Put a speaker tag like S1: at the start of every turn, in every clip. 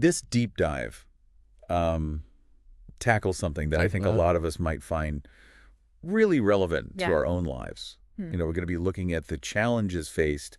S1: this deep dive tackles something that I think a lot of us might find really relevant to our own lives. You know, we're going to be looking at the challenges faced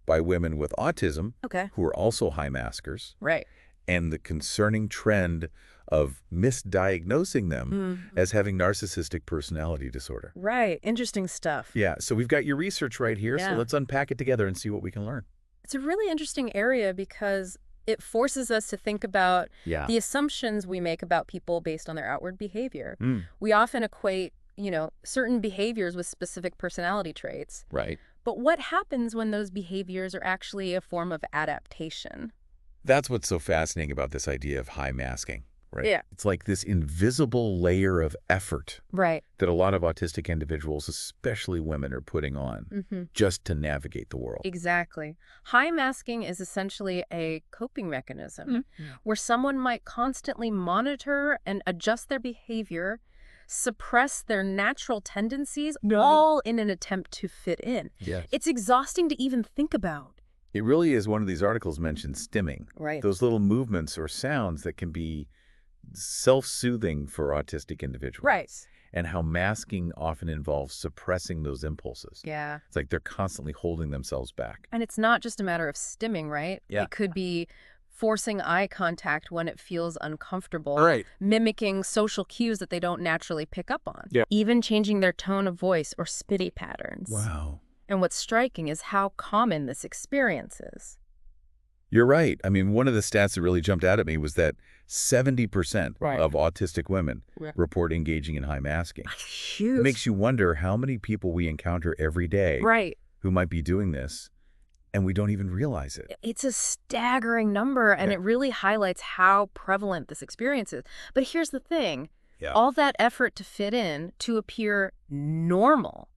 S1: by women with autism who are also high maskers.
S2: Right.
S1: And the concerning trend of misdiagnosing them as having narcissistic personality disorder.
S2: Right. Interesting stuff.
S1: Yeah. So we've got your research right here. So let's unpack it together and see what we can learn.
S2: It's a really interesting area because it forces us to think about the assumptions we make about people based on their outward behavior. We often equate, you know, certain behaviors with specific personality traits.
S1: Right.
S2: But what happens when those behaviors are actually a form of adaptation?
S1: That's what's so fascinating about this idea of high masking, right?
S2: Yeah.
S1: It's like this invisible layer of effort
S2: Right.
S1: that a lot of autistic individuals, especially women, are putting on just to navigate the world.
S2: Exactly. High masking is essentially a coping mechanism where someone might constantly monitor and adjust their behavior, suppress their natural tendencies, all in an attempt to fit in.
S1: Yes.
S2: It's exhausting to even think about.
S1: It really is. One of these articles mentioned stimming.
S2: Right.
S1: Those little movements or sounds that can be self-soothing for autistic individuals.
S2: Right.
S1: And how masking often involves suppressing those impulses.
S2: Yeah.
S1: It's like they're constantly holding themselves back.
S2: And it's not just a matter of stimming, right?
S1: Yeah.
S2: It could be forcing eye contact when it feels uncomfortable.
S1: Right.
S2: Mimicking social cues that they don't naturally pick up on.
S1: Yeah.
S2: Even changing their tone of voice or spitty patterns.
S1: Wow.
S2: And what's striking is how common this experience is.
S1: You're right. I mean, one of the stats that really jumped out at me was that 70% of autistic women report engaging in high masking.
S2: Huge.
S1: It makes you wonder how many people we encounter every day who might be doing this, and we don't even realize it.
S2: It's a staggering number, and it really highlights how prevalent this experience is. But here's the thing. All that effort to fit in, to appear normal,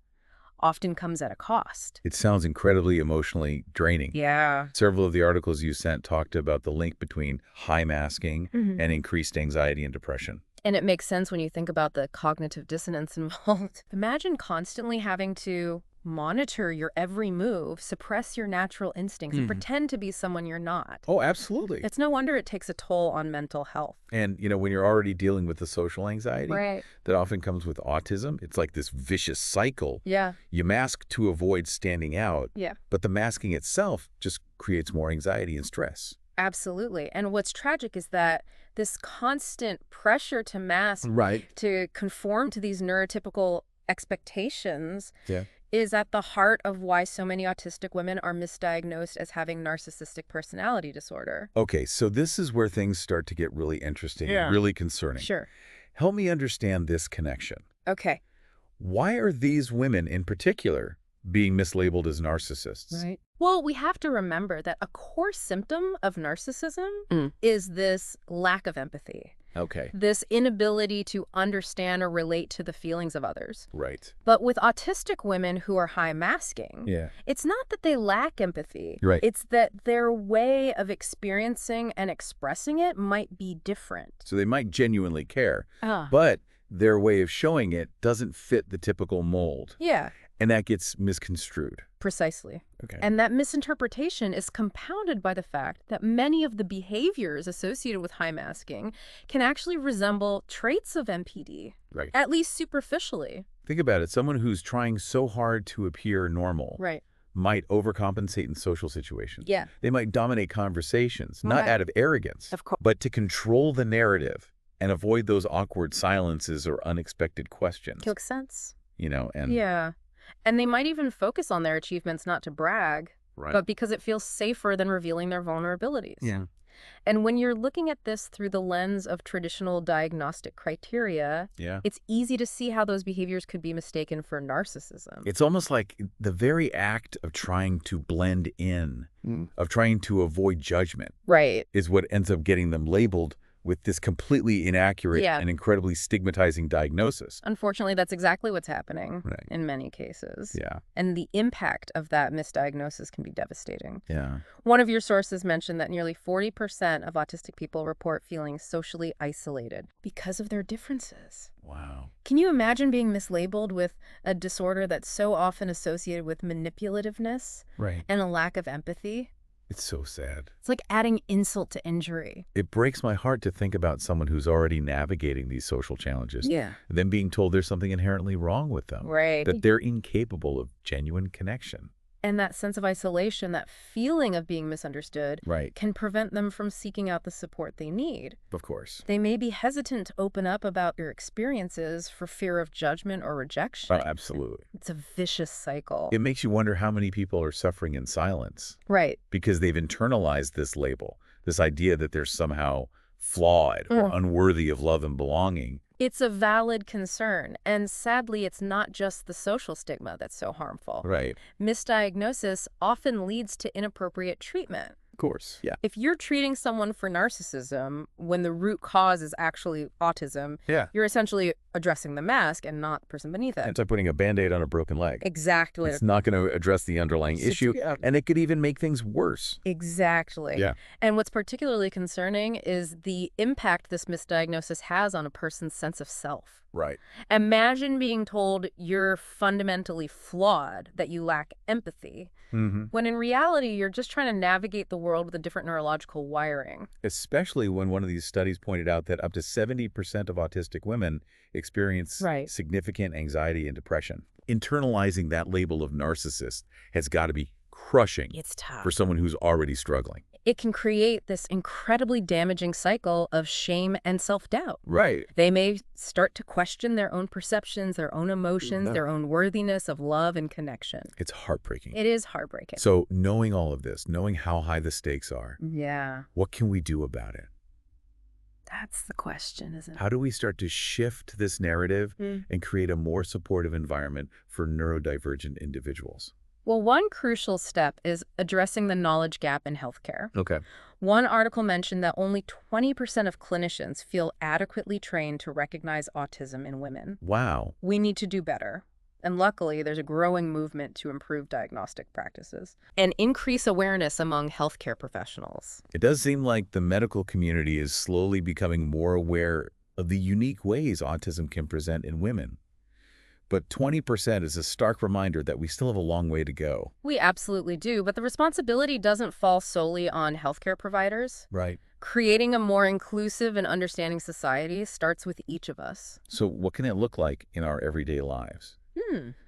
S2: often comes at a cost.
S1: It sounds incredibly emotionally draining.
S2: Yeah.
S1: Several of the articles you sent talked about the link between high masking and increased anxiety and depression.
S2: And it makes sense when you think about the cognitive dissonance involved. Imagine constantly having to monitor your every move, suppress your natural instincts, and pretend to be someone you're not.
S1: Oh, absolutely.
S2: It's no wonder it takes a toll on mental health.
S1: And, you know, when you're already dealing with the social anxiety that often comes with autism, it's like this vicious cycle.
S2: Yeah.
S1: You mask to avoid standing out, but the masking itself just creates more anxiety and stress.
S2: Absolutely. And what's tragic is that this constant pressure to mask, to conform to these neurotypical expectations, is at the heart of why so many autistic women are misdiagnosed as having narcissistic personality disorder.
S1: Okay, so this is where things start to get really interesting, really concerning.
S2: Sure.
S1: Help me understand this connection.
S2: Okay.
S1: Why are these women in particular being mislabeled as narcissists?
S2: Right. Well, we have to remember that a core symptom of narcissism is this lack of empathy.
S1: Okay.
S2: This inability to understand or relate to the feelings of others.
S1: Right.
S2: But with autistic women who are high masking, it's not that they lack empathy.
S1: Right.
S2: It's that their way of experiencing and expressing it might be different.
S1: So they might genuinely care, but their way of showing it doesn't fit the typical mold.
S2: Yeah.
S1: And that gets misconstrued.
S2: Precisely.
S1: Okay.
S2: And that misinterpretation is compounded by the fact that many of the behaviors associated with high masking can actually resemble traits of NPD, at least superficially.
S1: Think about it. Someone who's trying so hard to appear normal might overcompensate in social situations.
S2: Yeah.
S1: They might dominate conversations, not out of arrogance,
S2: Of course.
S1: but to control the narrative and avoid those awkward silences or unexpected questions.
S2: Makes sense.
S1: You know, and
S2: yeah. And they might even focus on their achievements not to brag, but because it feels safer than revealing their vulnerabilities.
S1: Yeah.
S2: And when you're looking at this through the lens of traditional diagnostic criteria, it's easy to see how those behaviors could be mistaken for narcissism.
S1: It's almost like the very act of trying to blend in, of trying to avoid judgment, is what ends up getting them labeled with this completely inaccurate and incredibly stigmatizing diagnosis.
S2: Unfortunately, that's exactly what's happening in many cases.
S1: Yeah.
S2: And the impact of that misdiagnosis can be devastating.
S1: Yeah.
S2: One of your sources mentioned that nearly 40% of autistic people report feeling socially isolated because of their differences.
S1: Wow.
S2: Can you imagine being mislabeled with a disorder that's so often associated with manipulativeness and a lack of empathy?
S1: It's so sad.
S2: It's like adding insult to injury.
S1: It breaks my heart to think about someone who's already navigating these social challenges.
S2: Yeah.
S1: Them being told there's something inherently wrong with them.
S2: Right.
S1: That they're incapable of genuine connection.
S2: And that sense of isolation, that feeling of being misunderstood,
S1: Right.
S2: can prevent them from seeking out the support they need.
S1: Of course.
S2: They may be hesitant to open up about their experiences for fear of judgment or rejection.
S1: Oh, absolutely.
S2: It's a vicious cycle.
S1: It makes you wonder how many people are suffering in silence.
S2: Right.
S1: Because they've internalized this label, this idea that they're somehow flawed or unworthy of love and belonging.
S2: It's a valid concern, and sadly, it's not just the social stigma that's so harmful.
S1: Right.
S2: Misdiagnosis often leads to inappropriate treatment.
S1: Of course, yeah.
S2: If you're treating someone for narcissism when the root cause is actually autism, you're essentially addressing the mask and not the person beneath it.
S1: It's like putting a Band-Aid on a broken leg.
S2: Exactly.
S1: It's not going to address the underlying issue, and it could even make things worse.
S2: Exactly.
S1: Yeah.
S2: And what's particularly concerning is the impact this misdiagnosis has on a person's sense of self.
S1: Right.
S2: Imagine being told you're fundamentally flawed, that you lack empathy, when in reality, you're just trying to navigate the world with a different neurological wiring.
S1: Especially when one of these studies pointed out that up to 70% of autistic women experience significant anxiety and depression. Internalizing that label of narcissist has got to be crushing.
S2: It's tough.
S1: For someone who's already struggling.
S2: It can create this incredibly damaging cycle of shame and self-doubt.
S1: Right.
S2: They may start to question their own perceptions, their own emotions, their own worthiness of love and connection.
S1: It's heartbreaking.
S2: It is heartbreaking.
S1: So knowing all of this, knowing how high the stakes are, what can we do about it?
S2: That's the question, isn't it?
S1: How do we start to shift this narrative and create a more supportive environment for neurodivergent individuals?
S2: Well, one crucial step is addressing the knowledge gap in healthcare.
S1: Okay.
S2: One article mentioned that only 20% of clinicians feel adequately trained to recognize autism in women.
S1: Wow.
S2: We need to do better. And luckily, there's a growing movement to improve diagnostic practices and increase awareness among healthcare professionals.
S1: It does seem like the medical community is slowly becoming more aware of the unique ways autism can present in women. But 20% is a stark reminder that we still have a long way to go.
S2: We absolutely do, but the responsibility doesn't fall solely on healthcare providers.
S1: Right.
S2: Creating a more inclusive and understanding society starts with each of us.
S1: So what can it look like in our everyday lives?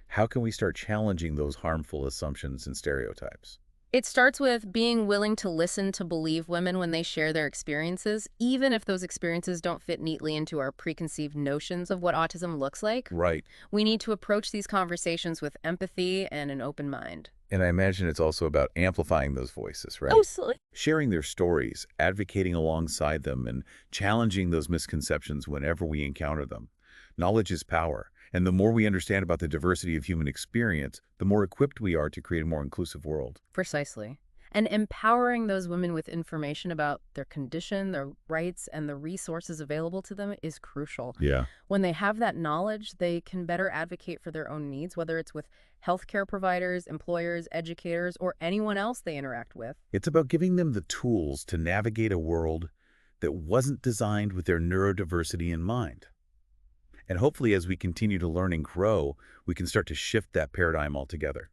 S1: How can we start challenging those harmful assumptions and stereotypes?
S2: It starts with being willing to listen to believe women when they share their experiences, even if those experiences don't fit neatly into our preconceived notions of what autism looks like.
S1: Right.
S2: We need to approach these conversations with empathy and an open mind.
S1: And I imagine it's also about amplifying those voices, right?
S2: Absolutely.
S1: Sharing their stories, advocating alongside them, and challenging those misconceptions whenever we encounter them. Knowledge is power. And the more we understand about the diversity of human experience, the more equipped we are to create a more inclusive world.
S2: Precisely. And empowering those women with information about their condition, their rights, and the resources available to them is crucial.
S1: Yeah.
S2: When they have that knowledge, they can better advocate for their own needs, whether it's with healthcare providers, employers, educators, or anyone else they interact with.
S1: It's about giving them the tools to navigate a world that wasn't designed with their neurodiversity in mind. And hopefully, as we continue to learn and grow, we can start to shift that paradigm altogether.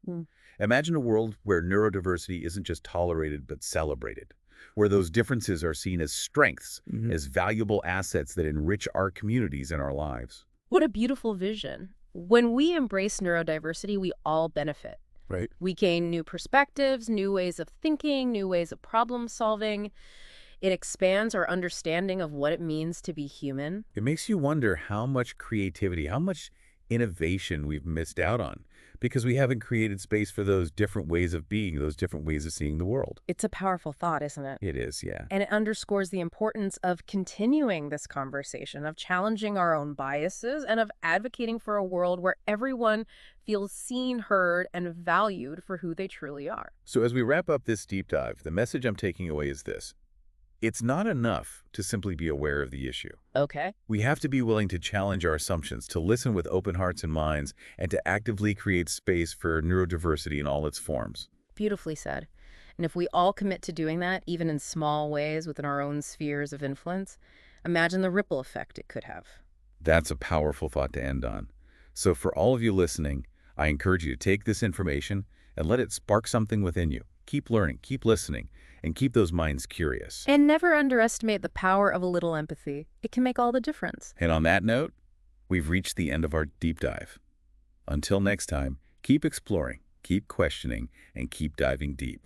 S1: Imagine a world where neurodiversity isn't just tolerated, but celebrated, where those differences are seen as strengths, as valuable assets that enrich our communities and our lives.
S2: What a beautiful vision. When we embrace neurodiversity, we all benefit.
S1: Right.
S2: We gain new perspectives, new ways of thinking, new ways of problem solving. It expands our understanding of what it means to be human.
S1: It makes you wonder how much creativity, how much innovation we've missed out on because we haven't created space for those different ways of being, those different ways of seeing the world.
S2: It's a powerful thought, isn't it?
S1: It is, yeah.
S2: And it underscores the importance of continuing this conversation, of challenging our own biases, and of advocating for a world where everyone feels seen, heard, and valued for who they truly are.
S1: So as we wrap up this deep dive, the message I'm taking away is this. It's not enough to simply be aware of the issue.
S2: Okay.
S1: We have to be willing to challenge our assumptions, to listen with open hearts and minds, and to actively create space for neurodiversity in all its forms.
S2: Beautifully said. And if we all commit to doing that, even in small ways within our own spheres of influence, imagine the ripple effect it could have.
S1: That's a powerful thought to end on. So for all of you listening, I encourage you to take this information and let it spark something within you. keep learning, keep listening, and keep those minds curious.
S2: And never underestimate the power of a little empathy. It can make all the difference.
S1: And on that note, we've reached the end of our deep dive. Until next time, keep exploring, keep questioning, and keep diving deep.